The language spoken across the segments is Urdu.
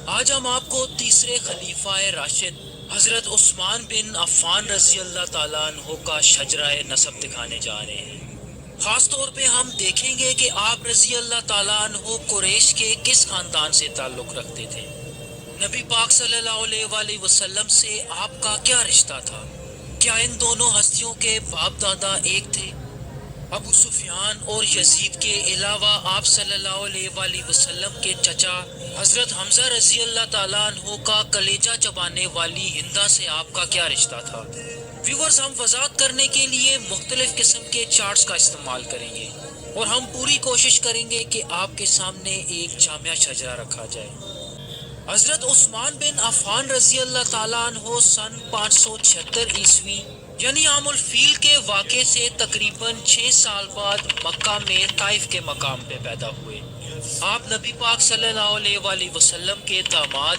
آج ہم آپ کو تیسرے خلیفہ راشد حضرت عثمان بن عفان رضی اللہ تعالیٰ عنہ کا شجرہ نسب دکھانے جا رہے ہیں۔ خاص طور پہ ہم دیکھیں گے کہ آپ رضی اللہ تعالیٰ عنہ قریش کے کس خاندان سے تعلق رکھتے تھے، نبی پاک صلی اللہ علیہ وآلہ وسلم سے آپ کا کیا رشتہ تھا، کیا ان دونوں ہستیوں کے باپ دادا ایک تھے؟ ابو سفیان اور یزید کے علاوہ آپ صلی اللہ علیہ وآلہ وسلم کے چچا حضرت حمزہ رضی اللہ تعالیٰ عنہ کا کلیجہ چبانے والی ہندا سے آپ کا کیا رشتہ تھا؟ ویورز، ہم وضاحت کرنے کے لیے مختلف قسم کے چارٹس کا استعمال کریں گے اور ہم پوری کوشش کریں گے کہ آپ کے سامنے ایک جامع شجرہ رکھا جائے۔ حضرت عثمان بن عفان رضی اللہ تعالیٰ عنہ سن 576 عیسوی یعنی عام الفیل کے واقعے سے تقریباً 6 سال بعد مکہ میں طائف کے مقام پہ پیدا ہوئے۔ آپ نبی پاک صلی اللہ علیہ وآلہ وسلم کے داماد،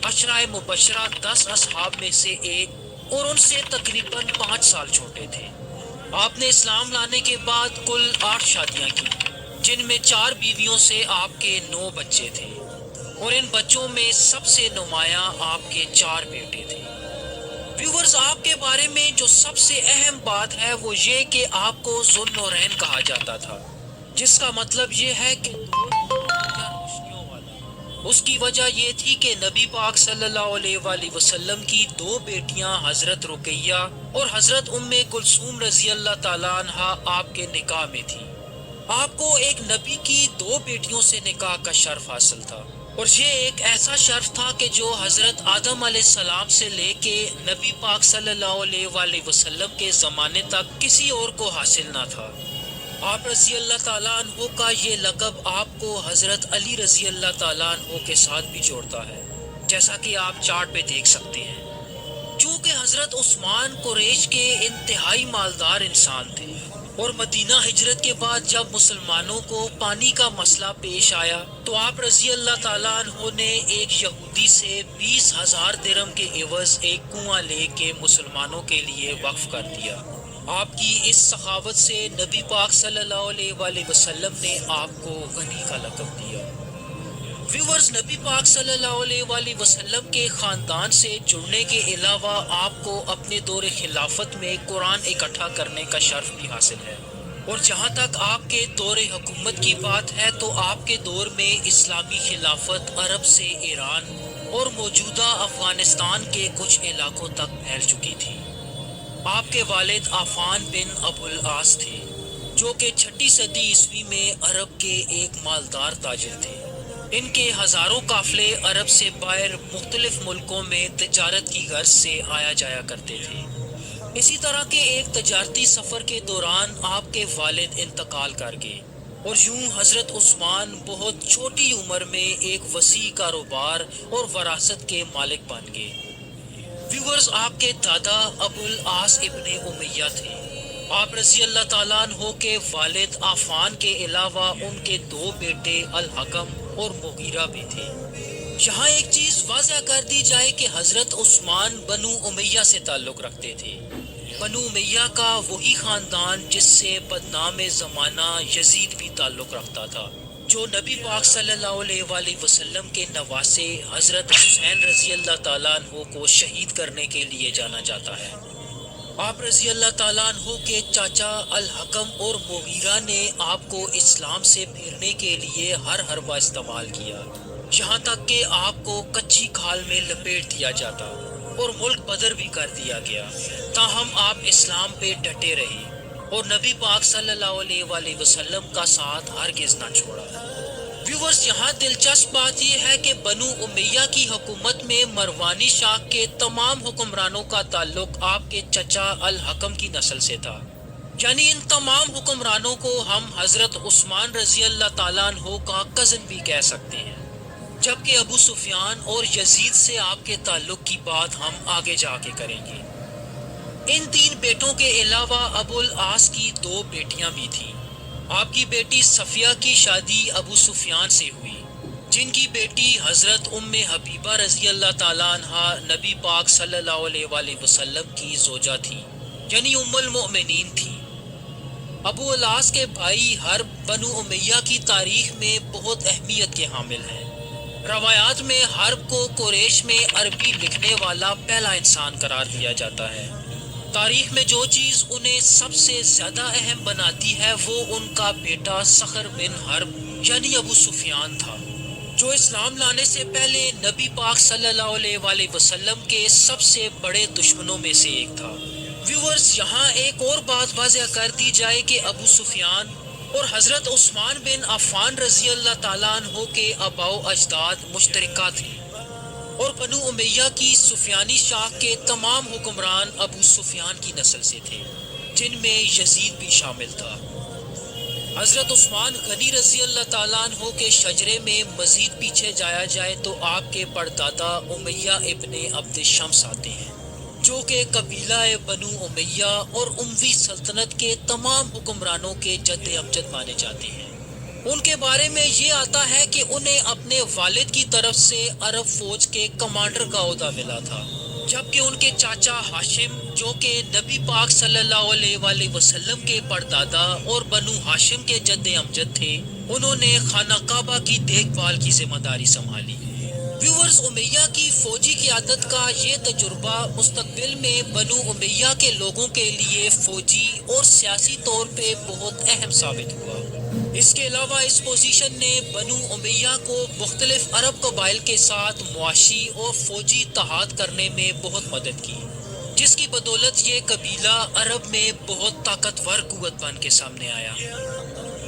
عشرہ مبشرہ 10 اصحاب میں سے ایک اور ان سے تقریباً 5 سال چھوٹے تھے۔ آپ نے اسلام لانے کے بعد کل 8 شادیاں کی، جن میں 4 بیویوں سے آپ کے 9 بچے تھے، اور ان بچوں میں سب سے نمایاں آپ کے 4 بیٹے تھے۔ ویورز، آپ کے بارے میں جو سب سے اہم بات ہے وہ یہ کہ آپ کو ذو النورین کہا جاتا تھا، جس کا مطلب یہ ہے کہ یا روشنیوں والا۔ اس کی وجہ یہ تھی کہ نبی پاک صلی اللہ علیہ وآلہ وسلم کی 2 بیٹیاں حضرت رقیہ اور حضرت ام کلثوم رضی اللہ تعالیٰ عنہ آپ کے نکاح میں تھی۔ آپ کو ایک نبی کی 2 بیٹیوں سے نکاح کا شرف حاصل تھا، اور یہ ایک ایسا شرف تھا کہ جو حضرت آدم علیہ السلام سے لے کے نبی پاک صلی اللہ علیہ وآلہ وسلم کے زمانے تک کسی اور کو حاصل نہ تھا۔ آپ رضی اللہ تعالیٰ عنہ کا یہ لقب آپ کو حضرت علی رضی اللہ تعالیٰ عنہ کے ساتھ بھی جوڑتا ہے، جیسا کہ آپ چارٹ پہ دیکھ سکتے ہیں۔ چونکہ حضرت عثمان قریش کے انتہائی مالدار انسان تھے، اور مدینہ ہجرت کے بعد جب مسلمانوں کو پانی کا مسئلہ پیش آیا تو آپ رضی اللہ تعالیٰ عنہ نے ایک یہودی سے 20,000 درہم کے عوض ایک کنواں لے کے مسلمانوں کے لیے وقف کر دیا۔ آپ کی اس سخاوت سے نبی پاک صلی اللہ علیہ وآلہ وسلم نے آپ کو غنی کا لقب دیا۔ ویورز، نبی پاک صلی اللہ علیہ وآلہ وسلم کے خاندان سے جڑنے کے علاوہ آپ کو اپنے دور خلافت میں قرآن اکٹھا کرنے کا شرف بھی حاصل ہے، اور جہاں تک آپ کے دور حکومت کی بات ہے تو آپ کے دور میں اسلامی خلافت عرب سے ایران اور موجودہ افغانستان کے کچھ علاقوں تک پھیل چکی تھی۔ آپ کے والد عفان بن ابو العاص تھے، جو کہ 6 صدی عیسوی میں عرب کے ایک مالدار تاجر تھے۔ ان کے ہزاروں قافلے عرب سے باہر مختلف ملکوں میں تجارت کی غرض سے آیا جایا کرتے تھے۔ اسی طرح کے ایک تجارتی سفر کے دوران آپ کے والد انتقال کر گئے، اور یوں حضرت عثمان بہت چھوٹی عمر میں ایک وسیع کاروبار اور وراثت کے مالک بن گئے۔ ویورز، آپ کے دادا ابو العاص ابن امیہ تھے۔ آپ رضی اللہ تعالیٰ عنہ کے والد عفان کے علاوہ ان کے 2 بیٹے الحکم اور مغیرہ بھی تھے۔ یہاں ایک چیز واضح کر دی جائے کہ حضرت عثمان بنو امیہ سے تعلق رکھتے تھے۔ بنو امیہ کا وہی خاندان جس سے بدنام زمانہ یزید بھی تعلق رکھتا تھا، جو نبی پاک صلی اللہ علیہ وآلہ وسلم کے نواسے حضرت حسین رضی اللہ تعالیٰ عنہ کو شہید کرنے کے لیے جانا جاتا ہے۔ آپ رضی اللہ تعالیٰ عنہ کے چاچا الحکم اور مغیرہ نے آپ کو اسلام سے پھیرنے کے لیے ہر حربہ استعمال کیا، یہاں تک کہ آپ کو کچی کھال میں لپیٹ دیا جاتا اور ملک بدر بھی کر دیا گیا، تاہم آپ اسلام پہ ڈٹے رہے اور نبی پاک صلی اللہ علیہ وآلہ وسلم کا ساتھ ہرگز نہ چھوڑا۔ ویورز، یہاں دلچسپ بات یہ ہے کہ بنو امیہ کی حکومت میں مروانی شاخ کے تمام حکمرانوں کا تعلق آپ کے چچا الحکم کی نسل سے تھا، یعنی ان تمام حکمرانوں کو ہم حضرت عثمان رضی اللہ تعالیٰ عنہ کا کزن بھی کہہ سکتے ہیں، جبکہ ابو سفیان اور یزید سے آپ کے تعلق کی بات ہم آگے جا کے کریں گے۔ ان 3 بیٹوں کے علاوہ ابو العاص کی 2 بیٹیاں بھی تھیں۔ آپ کی بیٹی صفیہ کی شادی ابو سفیان سے ہوئی، جن کی بیٹی حضرت ام حبیبہ رضی اللہ تعالیٰ عنہ نبی پاک صلی اللہ علیہ وآلہ وسلم کی زوجہ تھی، یعنی ام المؤمنین تھی۔ ابو العاص کے بھائی حرب بنو امیہ کی تاریخ میں بہت اہمیت کے حامل ہیں۔ روایات میں حرب کو قریش میں عربی لکھنے والا پہلا انسان قرار دیا جاتا ہے۔ تاریخ میں جو چیز انہیں سب سے زیادہ اہم بناتی ہے وہ ان کا بیٹا صخر بن حرب یعنی ابو سفیان تھا، جو اسلام لانے سے پہلے نبی پاک صلی اللہ علیہ وآلہ وسلم کے سب سے بڑے دشمنوں میں سے ایک تھا۔ ویورز، یہاں ایک اور بات واضح کر دی جائے کہ ابو سفیان اور حضرت عثمان بن عفان رضی اللہ تعالیٰ عنہ کے آباء و اجداد مشترکہ تھے، اور بنو امیہ کی سفیانی شاخ کے تمام حکمران ابو سفیان کی نسل سے تھے، جن میں یزید بھی شامل تھا۔ حضرت عثمان غنی رضی اللہ تعالیٰ عنہ کے شجرے میں مزید پیچھے جایا جائے تو آپ کے پردادا امیہ ابن عبد شمس آتے ہیں، جو کہ قبیلہ بنو امیہ اور اموی سلطنت کے تمام حکمرانوں کے جد امجد مانے جاتے ہیں۔ ان کے بارے میں یہ آتا ہے کہ انہیں اپنے والد کی طرف سے عرب فوج کے کمانڈر کا عہدہ ملا تھا، جبکہ ان کے چاچا ہاشم جو کہ نبی پاک صلی اللہ علیہ وآلہ وسلم کے پردادا اور بنو ہاشم کے جد امجد تھے، انہوں نے خانہ کعبہ کی دیکھ بھال کی ذمہ داری سنبھالی۔ ویورز، امیہ کی فوجی قیادت کا یہ تجربہ مستقبل میں بنو امیہ کے لوگوں کے لیے فوجی اور سیاسی طور پہ بہت اہم ثابت ہوا۔ اس کے علاوہ اس پوزیشن نے بنو امیہ کو مختلف عرب قبائل کے ساتھ معاشی اور فوجی اتحاد کرنے میں بہت مدد کی، جس کی بدولت یہ قبیلہ عرب میں بہت طاقتور قوت بن کے سامنے آیا۔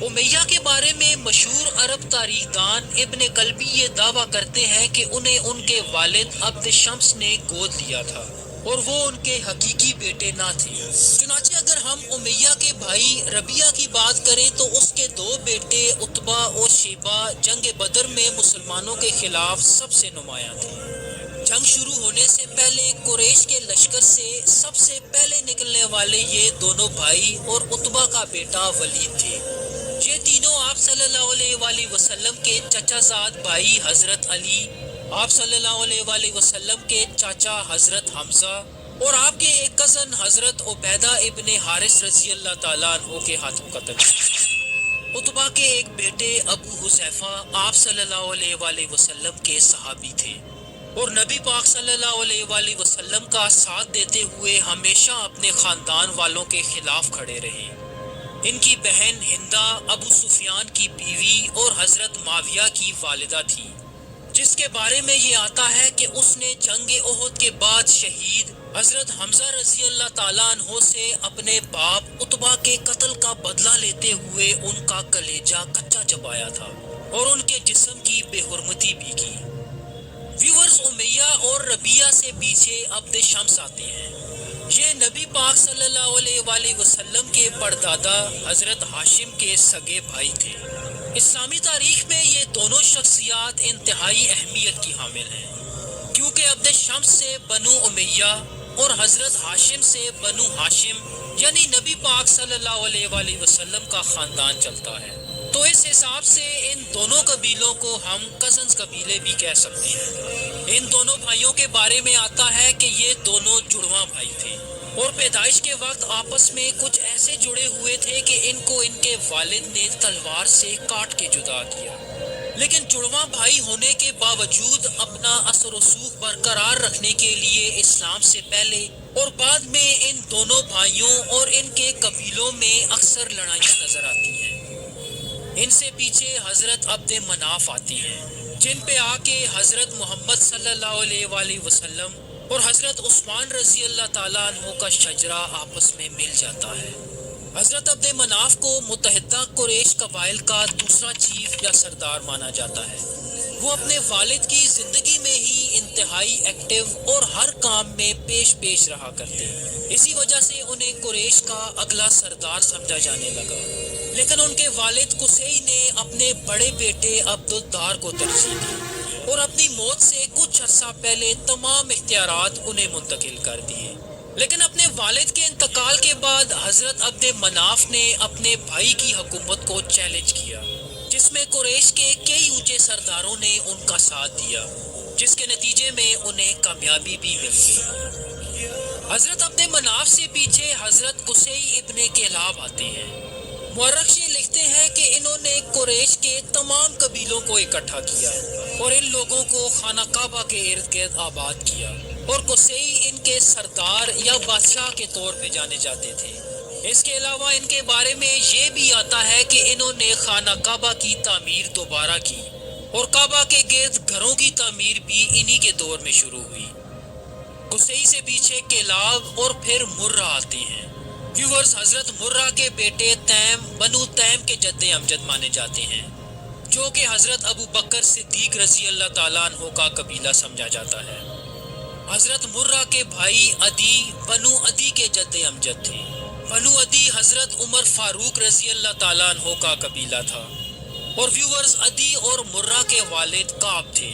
امیہ کے بارے میں مشہور عرب تاریخ دان ابن کلبی یہ دعویٰ کرتے ہیں کہ انہیں ان کے والد عبد شمس نے گود لیا تھا اور وہ ان کے حقیقی بیٹے نہ تھے۔ چنانچہ اگر ہم امیہ کے بھائی ربیعہ کی بات کریں تو اس کے دو بیٹے عتبہ اور شیبہ جنگ بدر میں مسلمانوں کے خلاف سب سے نمایاں تھے۔ جنگ شروع ہونے سے پہلے قریش کے لشکر سے سب سے پہلے نکلنے والے یہ دونوں بھائی اور عتبہ کا بیٹا ولید تھے۔ یہ تینوں آپ صلی اللہ علیہ وآلہ وسلم کے چچا زاد بھائی حضرت علی، آپ صلی اللہ علیہ وآلہ وسلم کے چاچا حضرت حمزہ اور آپ کے ایک کزن حضرت عبیدہ ابن حارث رضی اللہ تعالیٰ عنہ کے ہاتھوں قتل ہوئے۔ عتبہ کے ایک بیٹے ابو حذیفہ آپ صلی اللہ علیہ وآلہ وسلم کے صحابی تھے اور نبی پاک صلی اللہ علیہ وآلہ وسلم کا ساتھ دیتے ہوئے ہمیشہ اپنے خاندان والوں کے خلاف کھڑے رہے۔ ان کی بہن ہندہ ابو سفیان کی بیوی اور حضرت معاویہ کی والدہ تھی، جس کے بارے میں یہ آتا ہے کہ اس نے جنگ احد کے بعد شہید حضرت حمزہ رضی اللہ تعالیٰ عنہ سے اپنے باپ عتبہ کے قتل کا بدلہ لیتے ہوئے ان کا کلیجہ کچا چبایا تھا اور ان کے جسم کی بے حرمتی بھی کی۔ ویورز، امیہ اور ربیعہ سے پیچھے عبد شمس آتے ہیں۔ یہ نبی پاک صلی اللہ علیہ وآلہ وسلم کے پردادا حضرت ہاشم کے سگے بھائی تھے۔ اسلامی تاریخ میں یہ دونوں شخصیات انتہائی اہمیت کی حامل ہیں، کیونکہ عبد شمس سے بنو امیہ اور حضرت ہاشم سے بنو ہاشم یعنی نبی پاک صلی اللہ علیہ وآلہ وسلم کا خاندان چلتا ہے، تو اس حساب سے ان دونوں قبیلوں کو ہم کزنز قبیلے بھی کہہ سکتے ہیں۔ ان دونوں بھائیوں کے بارے میں آتا ہے کہ یہ دونوں جڑواں بھائی تھے اور پیدائش کے وقت آپس میں کچھ ایسے جڑے ہوئے تھے کہ ان کو ان کے والد نے تلوار سے کاٹ کے جدا کیا، لیکن جڑواں بھائی ہونے کے باوجود اپنا اثر و رسوخ برقرار رکھنے کے لیے اسلام سے پہلے اور بعد میں ان دونوں بھائیوں اور ان کے قبیلوں میں اکثر لڑائیاں نظر آتی ہیں۔ ان سے پیچھے حضرت عبد مناف آتی ہیں، جن پہ آ کے حضرت محمد صلی اللہ علیہ وآلہ وسلم اور حضرت عثمان رضی اللہ تعالیٰ عنہ کا شجرہ آپس میں مل جاتا ہے۔ حضرت عبد مناف کو متحدہ قریش قبائل کا دوسرا چیف یا سردار مانا جاتا ہے۔ وہ اپنے والد کی زندگی میں ہی انتہائی ایکٹیو اور ہر کام میں پیش رہا کرتے، اسی وجہ سے انہیں قریش کا اگلا سردار سمجھا جانے لگا، لیکن ان کے والد قصی نے اپنے بڑے بیٹے عبد الدار کو ترجیح دی اور اپنی موت سے کچھ عرصہ پہلے تمام اختیارات انہیں منتقل کر دیے۔ لیکن اپنے والد کے انتقال کے بعد حضرت عبد مناف نے اپنے بھائی کی حکومت کو چیلنج کیا، جس میں قریش کے کئی اونچے سرداروں نے ان کا ساتھ دیا، جس کے نتیجے میں انہیں کامیابی بھی مل گئی۔ حضرت عبد مناف سے پیچھے حضرت قصی ابن کلاب آتے ہیں۔ مورخ یہ لکھتے ہیں کہ انہوں نے قریش کے تمام قبیلوں کو اکٹھا کیا اور ان لوگوں کو خانہ کعبہ کے ارد گرد آباد کیا، اور قصی ان کے سردار یا بادشاہ کے طور پہ جانے جاتے تھے۔ اس کے علاوہ ان کے بارے میں یہ بھی آتا ہے کہ انہوں نے خانہ کعبہ کی تعمیر دوبارہ کی، اور کعبہ کے گرد گھروں کی تعمیر بھی انہی کے دور میں شروع ہوئی۔ قصی سے پیچھے کلاب اور پھر مرہ آتے ہیں۔ ویورز، حضرت مرہ کے بیٹے تیم بنو تیم کے جد امجد مانے جاتے ہیں، جو کہ حضرت ابو بکر صدیق رضی اللہ تعالیٰ عنہ کا قبیلہ سمجھا جاتا ہے۔ حضرت مرہ کے بھائی عدی بنو عدی کے جد امجد تھے۔ بنو عدی حضرت عمر فاروق رضی اللہ تعالیٰ عنہ کا قبیلہ تھا۔ اور ویورز، عدی اور مرہ کے والد کعب تھے،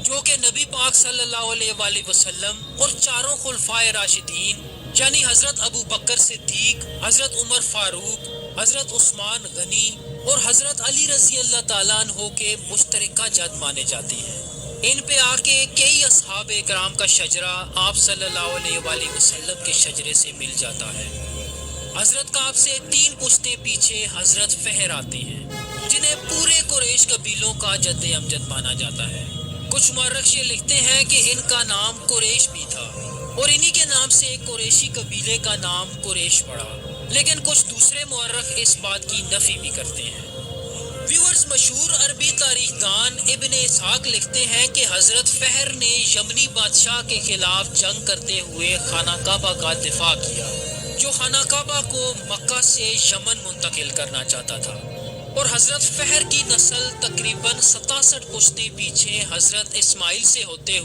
جو کہ نبی پاک صلی اللہ علیہ وآلہ وسلم اور چاروں خلفائے راشدین یعنی حضرت ابو بکر صدیق، حضرت عمر فاروق، حضرت عثمان غنی اور حضرت علی رضی اللہ تعالیٰ عنہ کے مشترکہ جد مانے جاتے ہیں۔ ان پہ آ کے کئی اصحاب اکرام کا شجرہ آپ صلی اللہ علیہ وآلہ وسلم کے شجرے سے مل جاتا ہے۔ حضرت کعب سے 3 پشتیں پیچھے حضرت فہر آتے ہیں، جنہیں پورے قریش قبیلوں کا جد امجد مانا جاتا ہے۔ کچھ مورخ یہ لکھتے ہیں کہ ان کا نام قریش بھی تھا، اور انہی کے نام سے قریشی قبیلے کا نام قریش پڑا، لیکن کچھ دوسرے مورخ اس بات کی نفی بھی کرتے ہیں۔ ویورز، مشہور عربی تاریخ دان ابن اسحاق لکھتے ہیں کہ حضرت فہر نے یمنی بادشاہ کے خلاف جنگ کرتے ہوئے خانہ کعبہ کا دفاع کیا، جو خانہ کعبہ کو مکہ سے یمن منتقل کرنا چاہتا تھا، اور حضرت فہر کی نسل تقریباً 67 پشتیں پیچھے حضرت اسماعیل سے ہوتے